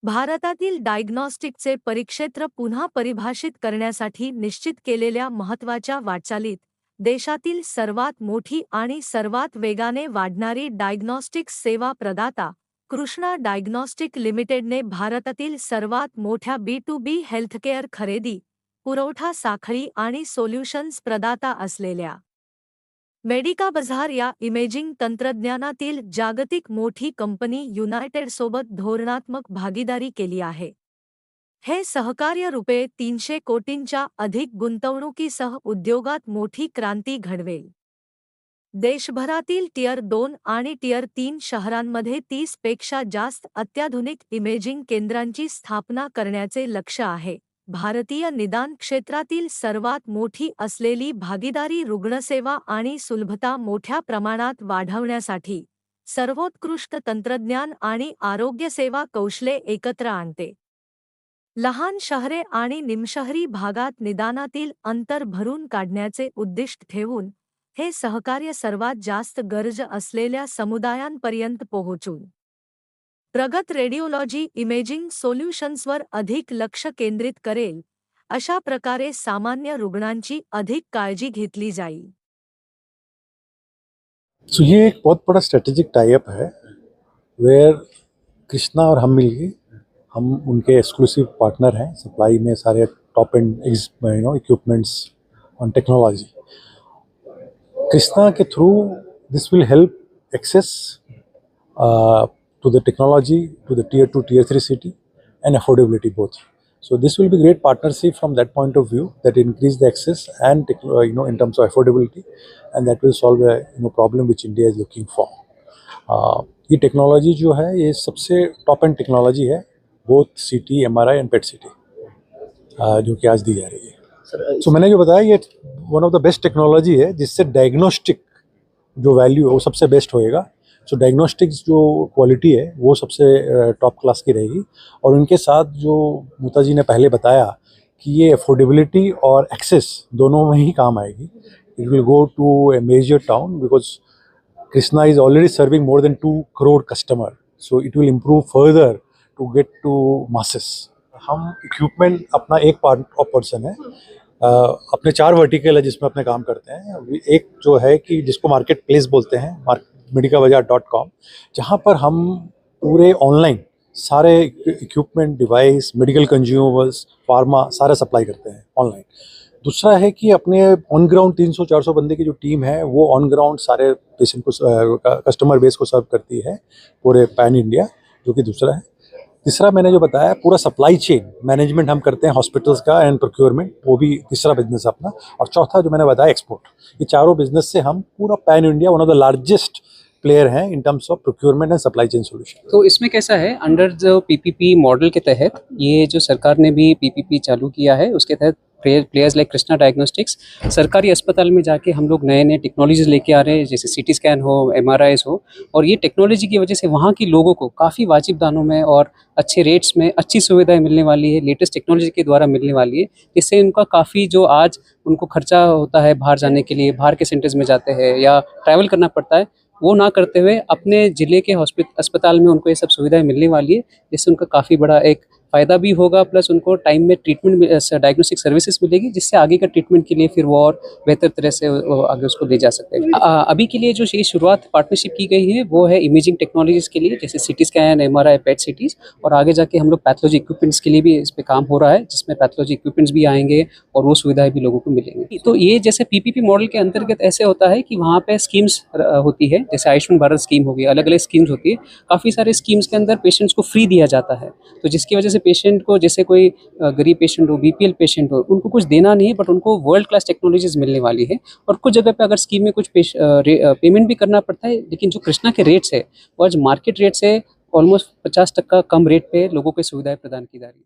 भारतातील डायग्नॉस्टिकचे परिक्षेत्र पुन्हा परिभाषित करण्यासाठी निश्चित केलेल्या महत्त्वाच्या वाटचालीत देशातील सर्वात मोठी आणि सर्वात वेगाने वाढणारी डायग्नॉस्टिक्स सेवा प्रदाता कृष्णा डायग्नॉस्टिक लिमिटेडने भारतातील सर्वात मोठ्या B2B हेल्थकेअर खरेदी, पुरवठा साखळी आणि सोल्युशन्स प्रदाता असलेल्या मेडिकाबझार या इमेजिंग तंत्रज्ञानातील जागतिक मोठी कंपनी युनायटेडसोबत धोरणात्मक भागीदारी केली आहे. हे सहकार्य रुपये 300 कोटींच्या अधिक गुंतवणुकीसह उद्योगात मोठी क्रांती घडवेल. देशभरातील टियर 2 आणि टियर 3 शहरांमध्ये 30 पेक्षा जास्त अत्याधुनिक इमेजिंग केंद्रांची स्थापना करण्याचे लक्ष्य आहे. भारतीय निदान क्षेत्रातील सर्वात मोठी असलेली भागीदारी रुग्णसेवा आणि सुलभता मोठ्या प्रमाणात वाढवण्यासाठी सर्वोत्कृष्ट तंत्रज्ञान आणि आरोग्यसेवा कौशल्ये एकत्र आणते. लहान शहरे आणि निमशहरी भागात निदानातील अंतर भरून काढण्याचे उद्दिष्ट ठेवून हे सहकार्य सर्वात जास्त गरज असलेल्या समुदायांपर्यंत पोहोचून प्रगत रेडिओलॉजी इमेजिंग सोल्युशन्सवर अधिक लक्ष केंद्रित करेल. अशा प्रकारे सामान्य रुग्णांची अधिक काळजी घेतली जाईल. तो ये एक बहुत बड़ा स्ट्रेटेजिक टाई अप है वेयर कृष्णा और हम मिलके हम उनके एक्सक्लूसिव पार्टनर हैं सप्लाई में सारे top end equipments on technology. Krishna के through this will help access to the technology to the tier 2 tier 3 city and affordability both. So this will be great partnership from that point of view that increase the access and in terms of affordability, and that will solve a problem which India is looking for. ये technology जो है ये सबसे top and technology है both CT MRI and PET CT जो कि आज दी जा रही है. सो मैंने जो बताया ये one of the best technology है जिससे डायग्नोस्टिक जो वैल्यू है वो सबसे बेस्ट होएगा. सो डायग्नोस्टिक्स जो क्वालिटी है वो सबसे टॉप क्लास की रहेगी. और उनके साथ जो मूता जी ने पहले बताया कि ये अफोर्डेबिलिटी और एक्सेस दोनों में ही काम आएगी. It will go to a major town because Krishna is already serving more than 2 crore customer. So it will improve further to get to masses. हम इक्विपमेंट अपना एक पार्ट ऑफ पर्सन है, अपने 4 वर्टिकल है जिसमें अपने काम करते हैं. एक जो है कि जिसको मार्केट प्लेस बोलते हैं medicabazaar.com, जहाँ पर हम पूरे ऑनलाइन सारे equipment device medical consumables pharma सारा सप्लाई करते हैं ऑनलाइन. दूसरा है कि अपने ऑन ग्राउंड 300-400 बंदे की जो टीम है वो ऑन ग्राउंड सारे पेशेंट को कस्टमर बेस को सर्व करती है पूरे पैन इंडिया, जो कि दूसरा है. तीसरा मैंने जो बताया पूरा सप्लाई चेन मैनेजमेंट हम करते हैं हॉस्पिटल्स का एंड प्रोक्योरमेंट, वो भी तीसरा बिजनेस अपना. और चौथा जो मैंने बताया एक्सपोर्ट. ये चारों बिजनेस से हम पूरा pan India one of the largest player हैं in terms of procurement and supply chain solution. तो इसमें कैसा है, अंडर जो PPP मॉडल के तहत ये जो सरकार ने भी PPP चालू किया है उसके तहत प्लेयर्स लाइक कृष्णा डायग्नोस्टिक्स सरकारी अस्पताल में जाके हम लोग नए नए टेक्नोलॉजीज लेके आ रहे हैं, जैसे CT स्कैन हो, MRIs हो. और ये टेक्नोलॉजी की वजह से वहाँ की लोगों को काफ़ी वाजिब दामों में और अच्छे रेट्स में अच्छी सुविधाएं मिलने वाली है, लेटेस्ट टेक्नोलॉजी के द्वारा मिलने वाली है. इससे उनका काफ़ी जो आज उनको खर्चा होता है बाहर जाने के लिए, बाहर के सेंटर्स में जाते हैं या ट्रैवल करना पड़ता है, वो ना करते हुए अपने ज़िले के अस्पताल में उनको ये सब सुविधाएं मिलने वाली है. जिससे उनका काफ़ी बड़ा एक फ़ायदा भी होगा, प्लस उनको टाइम में ट्रीटमेंट डायग्नोस्टिक सर्विसेज मिलेगी, जिससे आगे का ट्रीटमेंट के लिए फिर वो और बेहतर तरह से आगे उसको ले जा सकते हैं. अभी के लिए जो ये शुरुआत पार्टनरशिप की गई है वो है इमेजिंग टेक्नोलॉजीज़ के लिए, जैसे CT scan, MRI, PET CTs. और आगे जाके हम लोग पैथोलॉजी इक्विपमेंट्स के लिए भी इस पर काम हो रहा है, जिसमें पैथोलॉजी इक्विपमेंट्स भी आएंगे और वो सुविधाएं भी लोगों को मिलेंगी. तो ये जैसे PPP मॉडल के अंतर्गत ऐसे होता है कि वहाँ पे स्कीम्स होती है, जैसे आयुष्मान भारत स्कीम होगी, अलग अलग स्कीम्स होती है. काफ़ी सारे स्कीम्स के अंदर पेशेंट्स को फ्री दिया जाता है, तो जिसकी वजह से पेशेंट को, जैसे कोई गरीब पेशेंट हो, BPL पेशेंट हो, उनको कुछ देना नहीं है, बट उनको वर्ल्ड क्लास टेक्नोलॉजीज मिलने वाली है. और कुछ जगह पे अगर स्कीम में कुछ पेमेंट भी करना पड़ता है, लेकिन जो कृष्णा के रेट्स है वो आज मार्केट रेट से ऑलमोस्ट 50% कम रेट पे लोगों को सुविधाएं प्रदान की जा रही है.